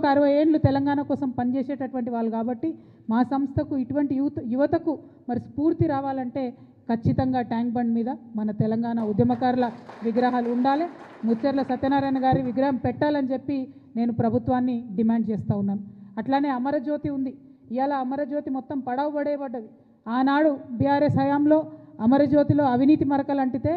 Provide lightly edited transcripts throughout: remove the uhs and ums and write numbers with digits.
60 ఏళ్ళు తెలంగాణ కోసం పనిచేసేటటువంటి వాళ్ళు కాబట్టి మా సంస్థకు ఇటువంటి యువతకు మరి స్ఫూర్తి రావాలంటే ఖచ్చితంగా ట్యాంక్ బండ్ మీద మన తెలంగాణ ఉద్యమకారుల విగ్రహాలు ఉండాలి. ముచ్చర్ల సత్యనారాయణ గారి విగ్రహం పెట్టాలని చెప్పి నేను ప్రభుత్వాన్ని డిమాండ్ చేస్తూ ఉన్నాను. అట్లానే అమరజ్యోతి ఉంది. ఇవాళ అమరజ్యోతి మొత్తం పడవబడేబడ్డది. ఆనాడు బీఆర్ఎస్ హయాంలో అమరజ్యోతిలో అవినీతి మరకలు అంటితే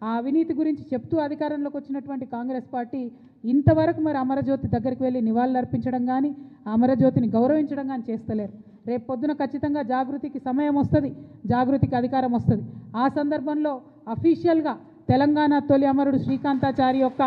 ఆ అవినీతి గురించి చెప్తూ అధికారంలోకి వచ్చినటువంటి కాంగ్రెస్ పార్టీ ఇంతవరకు మరి అమరజ్యోతి దగ్గరికి వెళ్ళి నివాళులు అర్పించడం కానీ అమరజ్యోతిని గౌరవించడం కానీ చేస్తలేరు. రేపు పొద్దున ఖచ్చితంగా జాగృతికి సమయం వస్తుంది, జాగృతికి అధికారం వస్తుంది. ఆ సందర్భంలో అఫీషియల్గా తెలంగాణ తొలి అమరుడు శ్రీకాంతాచారి యొక్క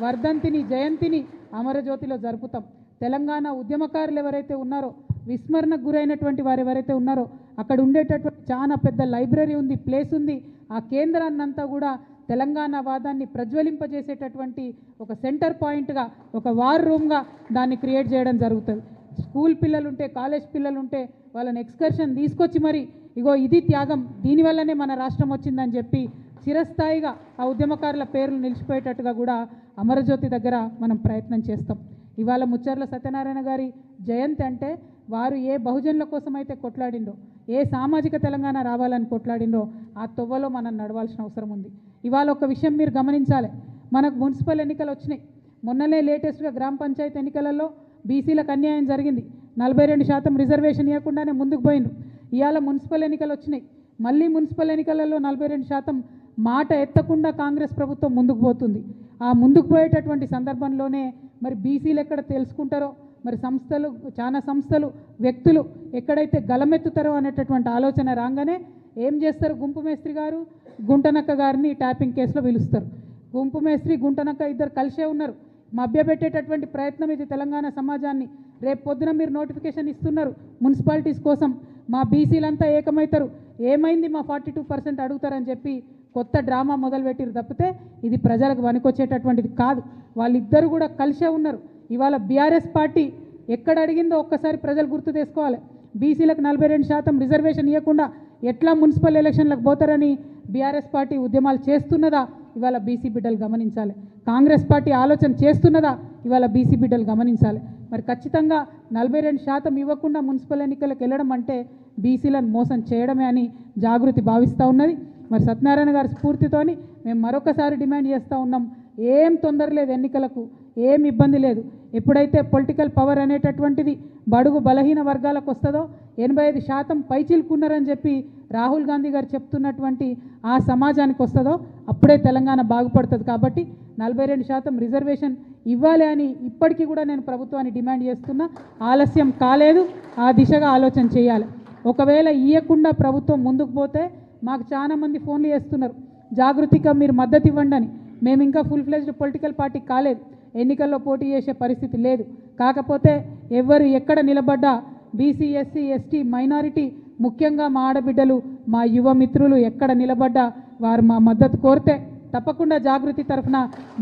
వర్ధంతిని జయంతిని అమరజ్యోతిలో జరుపుతాం. తెలంగాణ ఉద్యమకారులు ఎవరైతే ఉన్నారో, విస్మరణకు గురైనటువంటి వారు ఎవరైతే ఉన్నారో అక్కడ ఉండేటటువంటి చాలా పెద్ద లైబ్రరీ ఉంది, ప్లేస్ ఉంది. ఆ కేంద్రాన్నంతా కూడా తెలంగాణ వాదాన్ని ప్రజ్వలింపజేసేటటువంటి ఒక సెంటర్ పాయింట్గా, ఒక వార్ రూమ్గా దాన్ని క్రియేట్ చేయడం జరుగుతుంది. స్కూల్ పిల్లలుంటే, కాలేజ్ పిల్లలుంటే వాళ్ళని ఎక్స్కర్షన్ తీసుకొచ్చి మరి ఇగో ఇది త్యాగం, దీనివల్లనే మన రాష్ట్రం వచ్చిందని చెప్పి చిరస్థాయిగా ఆ ఉద్యమకారుల పేర్లు నిలిచిపోయేటట్టుగా కూడా అమరజ్యోతి దగ్గర మనం ప్రయత్నం చేస్తాం. ఇవాళ ముచ్చర్ల సత్యనారాయణ గారి జయంతి అంటే వారు ఏ బహుజనుల కోసం అయితే కొట్లాడిండ్రో, ఏ సామాజిక తెలంగాణ రావాలని కొట్లాడిండ్రో ఆ తొవ్వలో మనం నడవాల్సిన అవసరం ఉంది. ఇవాళ ఒక విషయం మీరు గమనించాలి. మనకు మున్సిపల్ ఎన్నికలు వచ్చినాయి. మొన్ననే లేటెస్ట్గా గ్రామ పంచాయతీ ఎన్నికలలో బీసీలకు అన్యాయం జరిగింది. 42% రిజర్వేషన్ ఇవ్వకుండానే ముందుకు పోయిండ్రు. ఇవాళ మున్సిపల్ ఎన్నికలు వచ్చినాయి. మళ్ళీ మున్సిపల్ ఎన్నికలలో 42% మాట ఎత్తకుండా కాంగ్రెస్ ప్రభుత్వం ముందుకు పోతుంది. ఆ ముందుకు పోయేటటువంటి సందర్భంలోనే మరి బీసీలు ఎక్కడ తెలుసుకుంటారో, మరి సంస్థలు, చాలా సంస్థలు, వ్యక్తులు ఎక్కడైతే గలమెత్తుతారో అనేటటువంటి ఆలోచన రాగానే ఏం చేస్తారు? గుంపు మేస్త్రి గారు, గుంటనక్క గారిని ట్యాపింగ్ కేసులో పిలుస్తారు. గుంపు మేస్త్రి, గుంటనక్క ఇద్దరు కలిసే ఉన్నారు. మభ్యపెట్టేటటువంటి ప్రయత్నం ఇది తెలంగాణ సమాజాన్ని. రేపు పొద్దున మీరు నోటిఫికేషన్ ఇస్తున్నారు మున్సిపాలిటీస్ కోసం, మా బీసీలంతా ఏకమవుతారు, ఏమైంది మా 42% అడుగుతారని చెప్పి కొత్త డ్రామా మొదలుపెట్టిరు తప్పితే ఇది ప్రజలకు వనికొచ్చేటటువంటిది కాదు. వాళ్ళిద్దరు కూడా కలిసే ఉన్నారు. ఇవాళ బీఆర్ఎస్ పార్టీ ఎక్కడ అడిగిందో ఒక్కసారి ప్రజలు గుర్తు చేసుకోవాలి. బీసీలకు 42% రిజర్వేషన్ ఇవ్వకుండా ఎట్లా మున్సిపల్ ఎలక్షన్లకు పోతారని బీఆర్ఎస్ పార్టీ ఉద్యమాలు చేస్తున్నదా ఇవాళ బీసీ బిడ్డలు గమనించాలి. కాంగ్రెస్ పార్టీ ఆలోచన చేస్తున్నదా ఇవాళ బీసీ బిడ్డలు గమనించాలి. మరి ఖచ్చితంగా 42% ఇవ్వకుండా మున్సిపల్ ఎన్నికలకు వెళ్ళడం అంటే బీసీలను మోసం చేయడమే అని జాగృతి భావిస్తూ ఉన్నది. మరి సత్యనారాయణ గారి స్ఫూర్తితోని మేము మరొకసారి డిమాండ్ చేస్తూ ఉన్నాం. ఏం తొందర లేదు, ఎన్నికలకు ఏం ఇబ్బంది లేదు. ఎప్పుడైతే పొలిటికల్ పవర్ అనేటటువంటిది బడుగు బలహీన వర్గాలకు వస్తుందో, 85% పైచిలుకున్నారని చెప్పి రాహుల్ గాంధీ గారు చెప్తున్నటువంటి ఆ సమాజానికి వస్తుందో అప్పుడే తెలంగాణ బాగుపడుతుంది. కాబట్టి 42% రిజర్వేషన్ ఇవ్వాలి అని ఇప్పటికీ కూడా నేను ప్రభుత్వాన్ని డిమాండ్ చేస్తున్నా. ఆలస్యం కాలేదు, ఆ దిశగా ఆలోచన చేయాలి. ఒకవేళ ఇవ్వకుండా ప్రభుత్వం ముందుకు పోతే మాకు చాలామంది ఫోన్లు చేస్తున్నారు, జాగృతిగా మీరు మద్దతు ఇవ్వండి అని. మేము ఇంకా ఫుల్ ఫ్లెజ్డ్ పొలిటికల్ పార్టీ కాలేదు, ఎన్నికల్లో పోటీ చేసే పరిస్థితి లేదు. కాకపోతే ఎవరు ఎక్కడ నిలబడ్డా బీసీ, ఎస్సీ, ఎస్టీ, మైనారిటీ, ముఖ్యంగా మా ఆడబిడ్డలు, మా యువ మిత్రులు ఎక్కడ నిలబడ్డా వారు మా మద్దతు కోరితే తప్పకుండా జాగృతి తరఫున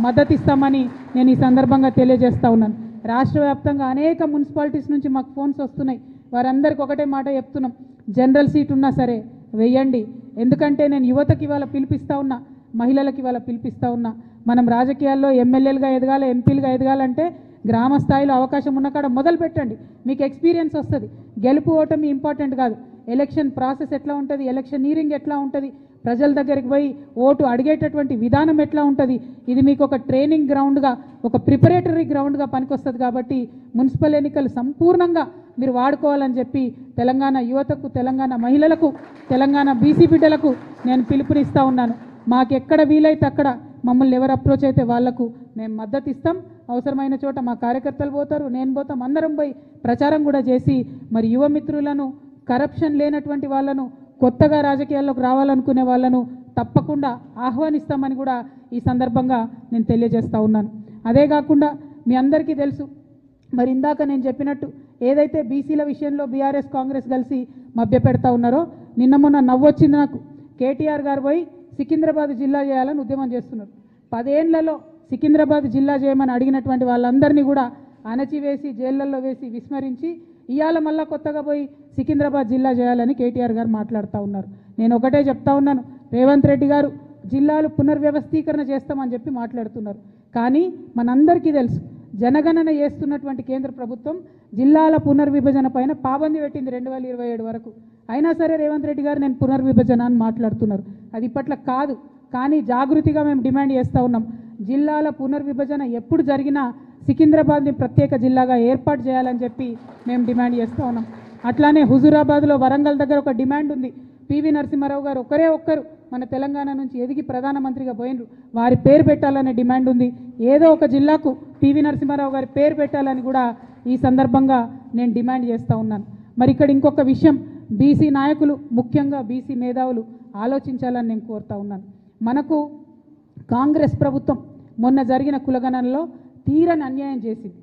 మద్దతు ఇస్తామని నేను ఈ సందర్భంగా తెలియజేస్తూ ఉన్నాను. రాష్ట్ర వ్యాప్తంగా అనేక మున్సిపాలిటీస్ నుంచి మాకు ఫోన్స్ వస్తున్నాయి. వారందరికీ ఒకటే మాట చెప్తున్నాం, జనరల్ సీట్ ఉన్నా సరే వెయ్యండి. ఎందుకంటే నేను యువతకి ఇవాళ పిలిపిస్తూ ఉన్నా, మహిళలకు ఇవాళ పిలిపిస్తూ ఉన్నా. మనం రాజకీయాల్లో ఎమ్మెల్యేలుగా ఎదగాలి, ఎంపీలుగా ఎదగాలంటే గ్రామ స్థాయిలో అవకాశం ఉన్న కాడ మొదలు పెట్టండి. మీకు ఎక్స్పీరియన్స్ వస్తుంది. గెలుపు ఓటమి ఇంపార్టెంట్ కాదు, ఎలక్షన్ ప్రాసెస్ ఎట్లా ఉంటుంది, ఎలక్షనీరింగ్ ఎట్లా ఉంటుంది, ప్రజల దగ్గరికి పోయి ఓటు అడిగేటటువంటి విధానం ఎట్లా ఉంటుంది, ఇది మీకు ఒక ట్రైనింగ్ గ్రౌండ్గా, ఒక ప్రిపరేటరీ గ్రౌండ్గా పనికొస్తుంది. కాబట్టి మున్సిపల్ ఎన్నికలు సంపూర్ణంగా మీరు వాడుకోవాలని చెప్పి తెలంగాణ యువతకు, తెలంగాణ మహిళలకు, తెలంగాణ బీసీ బిడ్డలకు నేను పిలుపునిస్తూ ఉన్నాను. మాకు ఎక్కడ వీలైతే అక్కడ మమ్మల్ని ఎవరు అప్రోచ్ అయితే వాళ్లకు మేము మద్దతు ఇస్తాం. అవసరమైన చోట మా కార్యకర్తలు పోతారు, నేను పోతాం, అందరం పోయి ప్రచారం కూడా చేసి మరి యువ మిత్రులను, కరప్షన్ లేనటువంటి వాళ్ళను, కొత్తగా రాజకీయాల్లోకి రావాలనుకునే వాళ్ళను తప్పకుండా ఆహ్వానిస్తామని కూడా ఈ సందర్భంగా నేను తెలియజేస్తూ ఉన్నాను. అదే కాకుండా మీ అందరికీ తెలుసు, మరి ఇందాక నేను చెప్పినట్టు ఏదైతే బీసీల విషయంలో బీఆర్ఎస్ కాంగ్రెస్ కలిసి మభ్యపెడతా ఉన్నారో, నిన్న మొన్న నవ్వొచ్చింది నాకు. కేటీఆర్ గారు పోయి సికింద్రాబాద్ జిల్లా చేయాలని ఉద్యమం చేస్తున్నారు. 10 ఏళ్లలో సికింద్రాబాద్ జిల్లా చేయమని అడిగినటువంటి వాళ్ళందరినీ కూడా అణచివేసి జైళ్లలో వేసి విస్మరించి ఇవాళ మళ్ళా కొత్తగా పోయి సికింద్రాబాద్ జిల్లా చేయాలని కేటీఆర్ గారు మాట్లాడుతూ ఉన్నారు. నేను ఒకటే చెప్తా ఉన్నాను, రేవంత్ రెడ్డి గారు జిల్లాలు పునర్వ్యవస్థీకరణ చేస్తామని చెప్పి మాట్లాడుతున్నారు. కానీ మనందరికీ తెలుసు జనగణన చేస్తున్నటువంటి కేంద్ర ప్రభుత్వం జిల్లాల పునర్విభజన పైన పాబంది పెట్టింది 2027 వరకు. అయినా సరే రేవంత్ రెడ్డి గారు నేను పునర్విభజన అని మాట్లాడుతున్నారు. అది ఇప్పట్లో కాదు. కానీ జాగృతిగా మేము డిమాండ్ చేస్తూ ఉన్నాం. జిల్లాల పునర్విభజన ఎప్పుడు జరిగినా సికింద్రాబాద్ని ప్రత్యేక జిల్లాగా ఏర్పాటు చేయాలని చెప్పి మేము డిమాండ్ చేస్తూ ఉన్నాం. అట్లానే హుజూరాబాద్లో వరంగల్ దగ్గర ఒక డిమాండ్ ఉంది. పివి నరసింహారావు గారు ఒక్కరే ఒక్కరు మన తెలంగాణ నుంచి ఎదిగి ప్రధానమంత్రిగా పోయినరు, వారి పేరు పెట్టాలనే డిమాండ్ ఉంది. ఏదో ఒక జిల్లాకు పివి నరసింహారావు గారి పేరు పెట్టాలని కూడా ఈ సందర్భంగా నేను డిమాండ్ చేస్తూ ఉన్నాను. మరి ఇక్కడ ఇంకొక విషయం, బీసీ నాయకులు ముఖ్యంగా బీసీ మేధావులు ఆలోచించాలని నేను కోరుతా ఉన్నాను. మనకు కాంగ్రెస్ ప్రభుత్వం మొన్న జరిగిన కులగణనలో తీరని అన్యాయం చేసింది.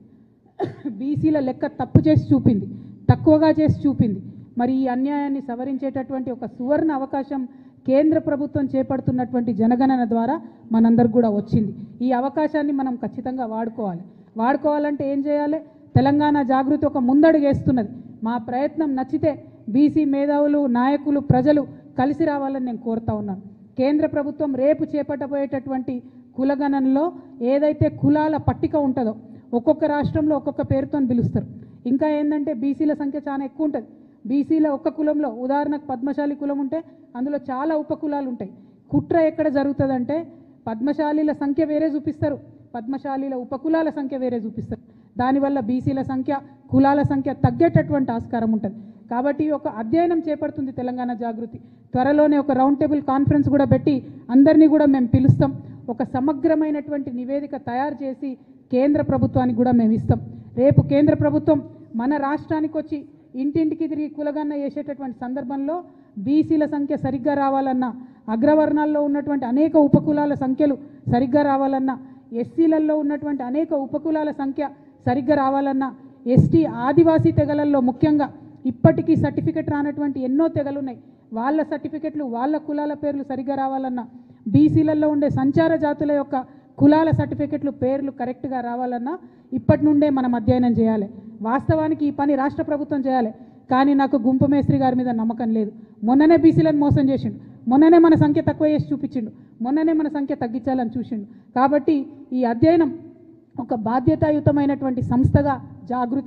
బీసీల లెక్క తప్పు చేసి చూపింది, తక్కువగా చేసి చూపింది. మరి ఈ అన్యాయాన్ని సవరించేటటువంటి ఒక సువర్ణ అవకాశం కేంద్ర ప్రభుత్వం చేపడుతున్నటువంటి జనగణన ద్వారా మనందరికి కూడా వచ్చింది. ఈ అవకాశాన్ని మనం ఖచ్చితంగా వాడుకోవాలి. వాడుకోవాలంటే ఏం చేయాలి? తెలంగాణ జాగృతి ఒక ముందడుగేస్తున్నది. మా ప్రయత్నం నచ్చితే బీసీ మేధావులు, నాయకులు, ప్రజలు కలిసి రావాలని నేను కోరుతా ఉన్నాను. కేంద్ర ప్రభుత్వం రేపు చేపట్టబోయేటటువంటి కులగణనలో ఏదైతే కులాల పట్టిక ఉంటుందో ఒక్కొక్క రాష్ట్రంలో ఒక్కొక్క పేరుతో పిలుస్తారు. ఇంకా ఏంటంటే బీసీల సంఖ్య చాలా ఎక్కువ ఉంటుంది. బీసీల ఒక్క కులంలో ఉదాహరణకు పద్మశాలి కులం ఉంటే అందులో చాలా ఉపకులాలు ఉంటాయి. కుట్ర ఎక్కడ జరుగుతుందంటే పద్మశాలీల సంఖ్య వేరే చూపిస్తారు, పద్మశాలీల ఉపకులాల సంఖ్య వేరే చూపిస్తారు. దానివల్ల బీసీల సంఖ్య, కులాల సంఖ్య తగ్గేటటువంటి ఆస్కారం ఉంటుంది. కాబట్టి ఒక అధ్యయనం చేపడుతుంది తెలంగాణ జాగృతి. త్వరలోనే ఒక రౌండ్ టేబుల్ కాన్ఫరెన్స్ కూడా పెట్టి అందరినీ కూడా మేము పిలుస్తాం. ఒక సమగ్రమైనటువంటి నివేదిక తయారు చేసి కేంద్ర ప్రభుత్వానికి కూడా మేము ఇస్తాం. రేపు కేంద్ర ప్రభుత్వం మన రాష్ట్రానికి వచ్చి ఇంటింటికి తిరిగి కులగణన చేసేటటువంటి సందర్భంలో బీసీల సంఖ్య సరిగ్గా రావాలన్నా, అగ్రవర్ణాల్లో ఉన్నటువంటి అనేక ఉపకులాల సంఖ్యలు సరిగ్గా రావాలన్నా, ఎస్సీలలో ఉన్నటువంటి అనేక ఉపకులాల సంఖ్య సరిగ్గా రావాలన్నా, ఎస్టీ ఆదివాసీ తెగలల్లో ముఖ్యంగా ఇప్పటికీ సర్టిఫికెట్ రానటువంటి ఎన్నో తెగలు ఉన్నాయి, వాళ్ళ సర్టిఫికెట్లు, వాళ్ళ కులాల పేర్లు సరిగ్గా రావాలన్నా, బీసీలలో ఉండే సంచార జాతుల యొక్క కులాల సర్టిఫికెట్లు పేర్లు కరెక్ట్గా రావాలన్నా ఇప్పటి నుండే మనం అధ్యయనం చేయాలి. వాస్తవానికి ఈ పని రాష్ట్ర ప్రభుత్వం చేయాలి. కానీ నాకు గుంపు మేస్త్రి గారి మీద నమ్మకం లేదు. మొన్ననే బీసీలను మోసం చేసిండు, మొన్ననే మన సంఖ్య తక్కువ చేసి చూపించిండు, మొన్ననే మన సంఖ్య తగ్గించాలని చూసిండు. కాబట్టి ఈ అధ్యయనం ఒక బాధ్యతాయుతమైనటువంటి సంస్థగా జాగృతి